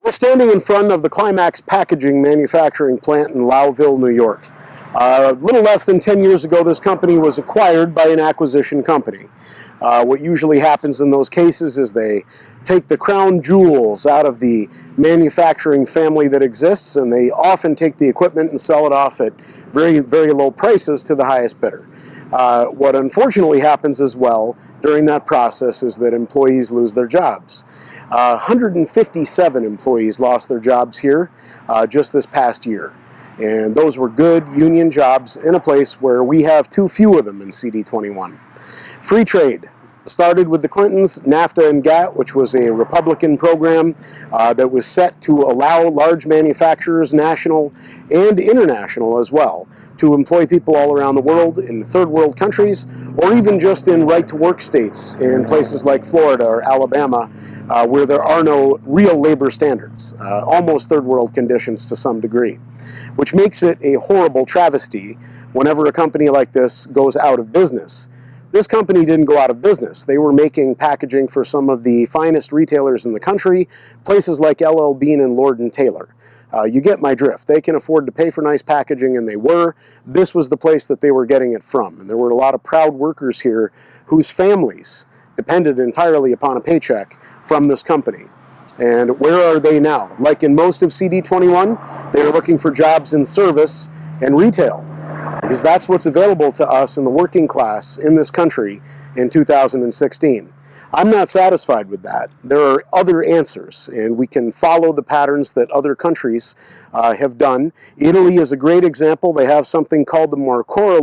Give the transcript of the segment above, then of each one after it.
We're standing in front of the Climax Packaging manufacturing plant in Lowville, New York. A little less than 10 years ago, this company was acquired by an acquisition company. What usually happens in those cases is they take the crown jewels out of the manufacturing family that exists, and they often take the equipment and sell it off at very, very low prices to the highest bidder. What unfortunately happens as well during that process is that employees lose their jobs. 157 employees lost their jobs here just this past year. And those were good union jobs in a place where we have too few of them in CD21. Free trade started with the Clintons, NAFTA and GATT, which was a Republican program that was set to allow large manufacturers, national and international as well, to employ people all around the world in third world countries, or even just in right-to-work states in places like Florida or Alabama, where there are no real labor standards, almost third world conditions to some degree, which makes it a horrible travesty whenever a company like this goes out of business. This company didn't go out of business. They were making packaging for some of the finest retailers in the country, places like LL Bean and Lord & Taylor. You get my drift. They can afford to pay for nice packaging, and they were. This was the place that they were getting it from. And there were a lot of proud workers here whose families depended entirely upon a paycheck from this company. And where are they now? Like in most of CD21, they're looking for jobs in service and retail, because that's what's available to us in the working class in this country in 2016. I'm not satisfied with that. There are other answers, and we can follow the patterns that other countries have done. Italy is a great example. They have something called the Marcora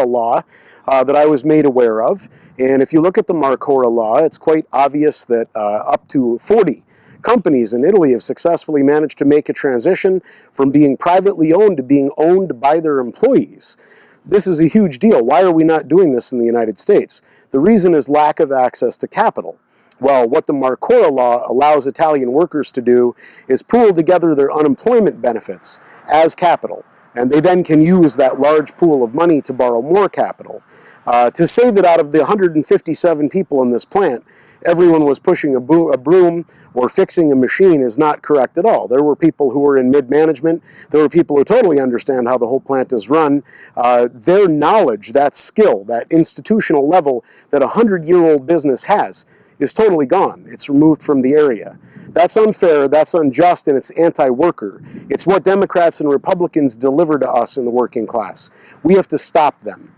law that I was made aware of. And if you look at the Marcora law, it's quite obvious that up to 40 companies in Italy have successfully managed to make a transition from being privately owned to being owned by their employees. This is a huge deal. Why are we not doing this in the United States? The reason is lack of access to capital. Well, what the Marcora law allows Italian workers to do is pool together their unemployment benefits as capital, and they then can use that large pool of money to borrow more capital. To say that out of the 157 people in this plant, everyone was pushing a broom or fixing a machine is not correct at all. There were people who were in mid-management. There were people who totally understand how the whole plant is run. Their knowledge, that skill, that institutional level that a 100-year-old business has is totally gone. It's removed from the area. That's unfair, that's unjust, and it's anti-worker. It's what Democrats and Republicans deliver to us in the working class. We have to stop them.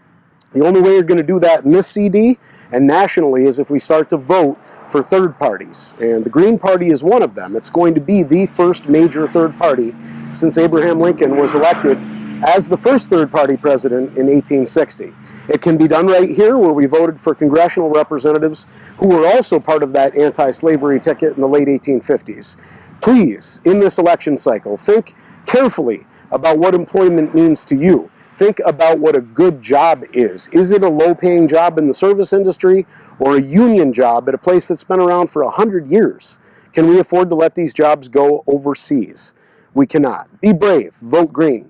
The only way you're going to do that in this CD and nationally is if we start to vote for third parties. And the Green Party is one of them. It's going to be the first major third party since Abraham Lincoln was elected as the first third-party president in 1860. It can be done right here, where we voted for congressional representatives who were also part of that anti-slavery ticket in the late 1850s. Please, in this election cycle, think carefully about what employment means to you. Think about what a good job is. Is it a low-paying job in the service industry or a union job at a place that's been around for 100 years? Can we afford to let these jobs go overseas? We cannot. Be brave. Vote green.